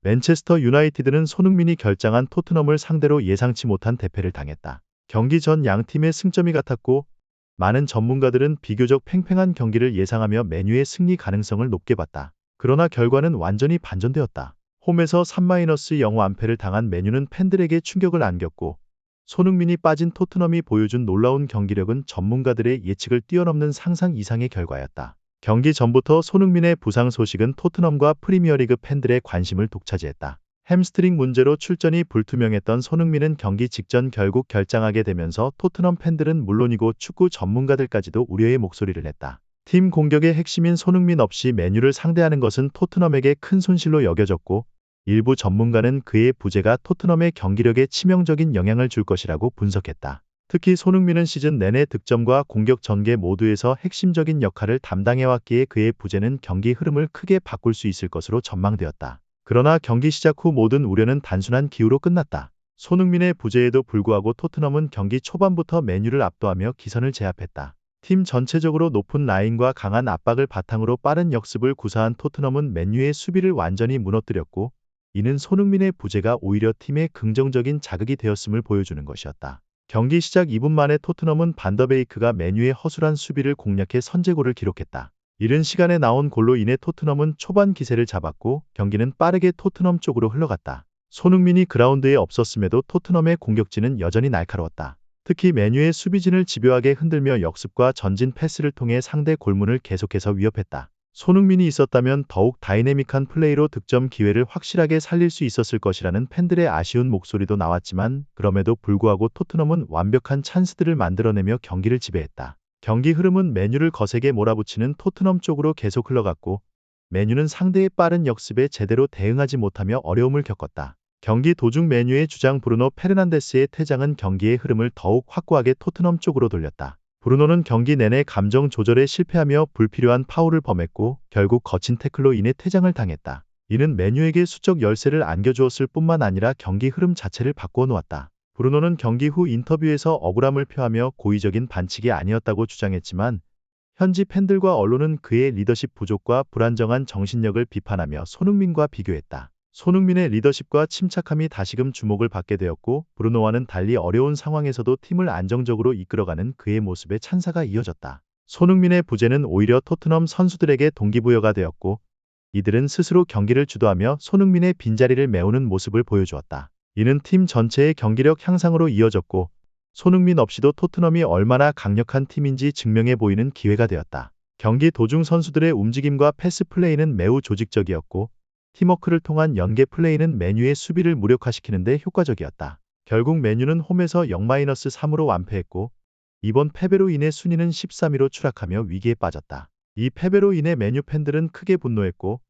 맨체스터 유나이티드는 손흥민이 결장한 토트넘을 상대로 예상치 못한 대패를 당했다. 경기 전 양 팀의 승점이 같았고 많은 전문가들은 비교적 팽팽한 경기를 예상하며 맨유의 승리 가능성을 높게 봤다. 그러나 결과는 완전히 반전되었다. 홈에서 3-0 완패를 당한 맨유는 팬들에게 충격을 안겼고 손흥민이 빠진 토트넘이 보여준 놀라운 경기력은 전문가들의 예측을 뛰어넘는 상상 이상의 결과였다. 경기 전부터 손흥민의 부상 소식은 토트넘과 프리미어리그 팬들의 관심을 독차지했다. 햄스트링 문제로 출전이 불투명했던 손흥민은 경기 직전 결국 결장하게 되면서 토트넘 팬들은 물론이고 축구 전문가들까지도 우려의 목소리를 냈다. 팀 공격의 핵심인 손흥민 없이 맨유를 상대하는 것은 토트넘에게 큰 손실로 여겨졌고 일부 전문가는 그의 부재가 토트넘의 경기력에 치명적인 영향을 줄 것이라고 분석했다. 특히 손흥민은 시즌 내내 득점과 공격 전개 모두에서 핵심적인 역할을 담당해왔기에 그의 부재는 경기 흐름을 크게 바꿀 수 있을 것으로 전망되었다. 그러나 경기 시작 후 모든 우려는 단순한 기우로 끝났다. 손흥민의 부재에도 불구하고 토트넘은 경기 초반부터 맨유를 압도하며 기선을 제압했다. 팀 전체적으로 높은 라인과 강한 압박을 바탕으로 빠른 역습을 구사한 토트넘은 맨유의 수비를 완전히 무너뜨렸고 이는 손흥민의 부재가 오히려 팀의 긍정적인 자극이 되었음을 보여주는 것이었다. 경기 시작 2분 만에 토트넘은 반더베이크가 맨유의 허술한 수비를 공략해 선제골을 기록했다. 이른 시간에 나온 골로 인해 토트넘은 초반 기세를 잡았고 경기는 빠르게 토트넘 쪽으로 흘러갔다. 손흥민이 그라운드에 없었음에도 토트넘의 공격진은 여전히 날카로웠다. 특히 맨유의 수비진을 집요하게 흔들며 역습과 전진 패스를 통해 상대 골문을 계속해서 위협했다. 손흥민이 있었다면 더욱 다이내믹한 플레이로 득점 기회를 확실하게 살릴 수 있었을 것이라는 팬들의 아쉬운 목소리도 나왔지만 그럼에도 불구하고 토트넘은 완벽한 찬스들을 만들어내며 경기를 지배했다. 경기 흐름은 맨유를 거세게 몰아붙이는 토트넘 쪽으로 계속 흘러갔고 맨유는 상대의 빠른 역습에 제대로 대응하지 못하며 어려움을 겪었다. 경기 도중 맨유의 주장 브루노 페르난데스의 퇴장은 경기의 흐름을 더욱 확고하게 토트넘 쪽으로 돌렸다. 브루노는 경기 내내 감정 조절에 실패하며 불필요한 파울을 범했고 결국 거친 태클로 인해 퇴장을 당했다. 이는 맨유에게 수적 열세를 안겨주었을 뿐만 아니라 경기 흐름 자체를 바꾸어 놓았다. 브루노는 경기 후 인터뷰에서 억울함을 표하며 고의적인 반칙이 아니었다고 주장했지만 현지 팬들과 언론은 그의 리더십 부족과 불안정한 정신력을 비판하며 손흥민과 비교했다. 손흥민의 리더십과 침착함이 다시금 주목을 받게 되었고 브루노와는 달리 어려운 상황에서도 팀을 안정적으로 이끌어가는 그의 모습에 찬사가 이어졌다. 손흥민의 부재는 오히려 토트넘 선수들에게 동기부여가 되었고 이들은 스스로 경기를 주도하며 손흥민의 빈자리를 메우는 모습을 보여주었다. 이는 팀 전체의 경기력 향상으로 이어졌고 손흥민 없이도 토트넘이 얼마나 강력한 팀인지 증명해 보이는 기회가 되었다. 경기 도중 선수들의 움직임과 패스 플레이는 매우 조직적이었고 팀워크를 통한 연계 플레이는 맨유의 수비를 무력화시키는 데 효과적이었다. 결국 맨유는 홈에서 0-3으로 완패했고 이번 패배로 인해 순위는 13위로 추락하며 위기에 빠졌다. 이 패배로 인해 맨유 팬들은 크게 분노했고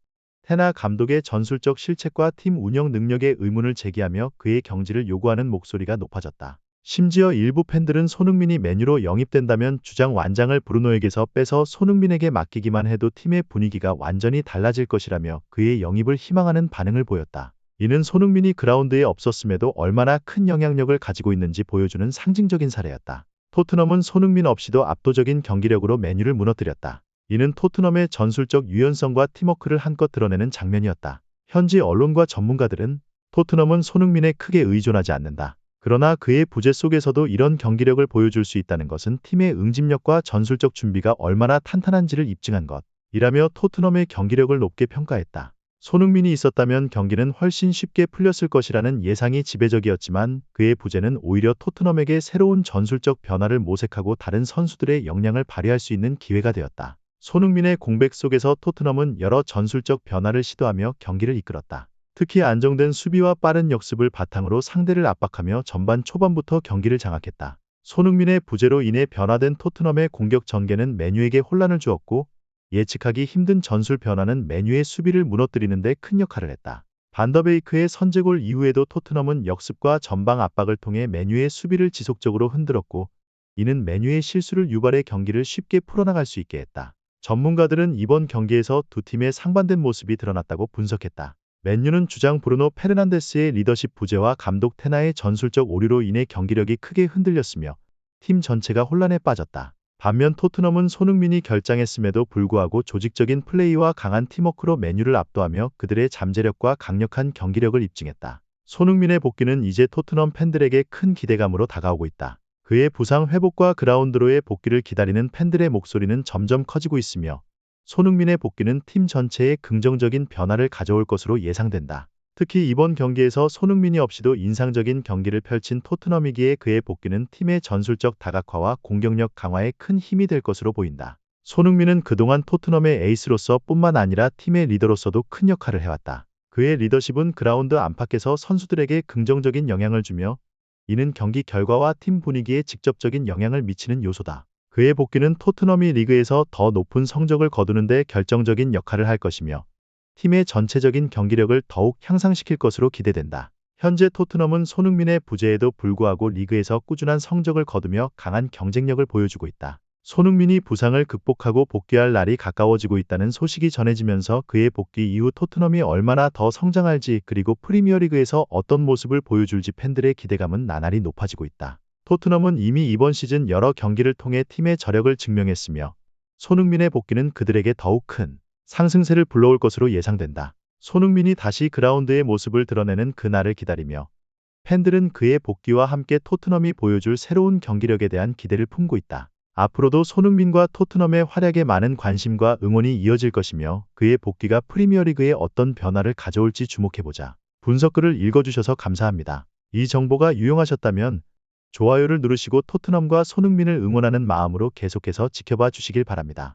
테나 감독의 전술적 실책과 팀 운영 능력에 의문을 제기하며 그의 경질을 요구하는 목소리가 높아졌다. 심지어 일부 팬들은 손흥민이 맨유로 영입된다면 주장 완장을 브루노에게서 빼서 손흥민에게 맡기기만 해도 팀의 분위기가 완전히 달라질 것이라며 그의 영입을 희망하는 반응을 보였다. 이는 손흥민이 그라운드에 없었음에도 얼마나 큰 영향력을 가지고 있는지 보여주는 상징적인 사례였다. 토트넘은 손흥민 없이도 압도적인 경기력으로 맨유를 무너뜨렸다. 이는 토트넘의 전술적 유연성과 팀워크를 한껏 드러내는 장면이었다. 현지 언론과 전문가들은 토트넘은 손흥민에 크게 의존하지 않는다. 그러나 그의 부재 속에서도 이런 경기력을 보여줄 수 있다는 것은 팀의 응집력과 전술적 준비가 얼마나 탄탄한지를 입증한 것이라며 토트넘의 경기력을 높게 평가했다. 손흥민이 있었다면 경기는 훨씬 쉽게 풀렸을 것이라는 예상이 지배적이었지만 그의 부재는 오히려 토트넘에게 새로운 전술적 변화를 모색하고 다른 선수들의 역량을 발휘할 수 있는 기회가 되었다. 손흥민의 공백 속에서 토트넘은 여러 전술적 변화를 시도하며 경기를 이끌었다. 특히 안정된 수비와 빠른 역습을 바탕으로 상대를 압박하며 전반 초반부터 경기를 장악했다. 손흥민의 부재로 인해 변화된 토트넘의 공격 전개는 맨유에게 혼란을 주었고 예측하기 힘든 전술 변화는 맨유의 수비를 무너뜨리는 데 큰 역할을 했다. 반더베이크의 선제골 이후에도 토트넘은 역습과 전방 압박을 통해 맨유의 수비를 지속적으로 흔들었고 이는 맨유의 실수를 유발해 경기를 쉽게 풀어나갈 수 있게 했다. 전문가들은 이번 경기에서 두 팀의 상반된 모습이 드러났다고 분석했다. 맨유는 주장 브루노 페르난데스의 리더십 부재와 감독 테나의 전술적 오류로 인해 경기력이 크게 흔들렸으며 팀 전체가 혼란에 빠졌다. 반면 토트넘은 손흥민이 결장했음에도 불구하고 조직적인 플레이와 강한 팀워크로 맨유를 압도하며 그들의 잠재력과 강력한 경기력을 입증했다. 손흥민의 복귀는 이제 토트넘 팬들에게 큰 기대감으로 다가오고 있다. 그의 부상 회복과 그라운드로의 복귀를 기다리는 팬들의 목소리는 점점 커지고 있으며 손흥민의 복귀는 팀 전체에 긍정적인 변화를 가져올 것으로 예상된다. 특히 이번 경기에서 손흥민이 없이도 인상적인 경기를 펼친 토트넘이기에 그의 복귀는 팀의 전술적 다각화와 공격력 강화에 큰 힘이 될 것으로 보인다. 손흥민은 그동안 토트넘의 에이스로서 뿐만 아니라 팀의 리더로서도 큰 역할을 해왔다. 그의 리더십은 그라운드 안팎에서 선수들에게 긍정적인 영향을 주며 이는 경기 결과와 팀 분위기에 직접적인 영향을 미치는 요소다. 그의 복귀는 토트넘이 리그에서 더 높은 성적을 거두는 데 결정적인 역할을 할 것이며 팀의 전체적인 경기력을 더욱 향상시킬 것으로 기대된다. 현재 토트넘은 손흥민의 부재에도 불구하고 리그에서 꾸준한 성적을 거두며 강한 경쟁력을 보여주고 있다. 손흥민이 부상을 극복하고 복귀할 날이 가까워지고 있다는 소식이 전해지면서 그의 복귀 이후 토트넘이 얼마나 더 성장할지 그리고 프리미어리그에서 어떤 모습을 보여줄지 팬들의 기대감은 나날이 높아지고 있다. 토트넘은 이미 이번 시즌 여러 경기를 통해 팀의 저력을 증명했으며 손흥민의 복귀는 그들에게 더욱 큰 상승세를 불러올 것으로 예상된다. 손흥민이 다시 그라운드의 모습을 드러내는 그날을 기다리며 팬들은 그의 복귀와 함께 토트넘이 보여줄 새로운 경기력에 대한 기대를 품고 있다. 앞으로도 손흥민과 토트넘의 활약에 많은 관심과 응원이 이어질 것이며 그의 복귀가 프리미어리그에 어떤 변화를 가져올지 주목해보자. 분석글을 읽어주셔서 감사합니다. 이 정보가 유용하셨다면 좋아요를 누르시고 토트넘과 손흥민을 응원하는 마음으로 계속해서 지켜봐 주시길 바랍니다.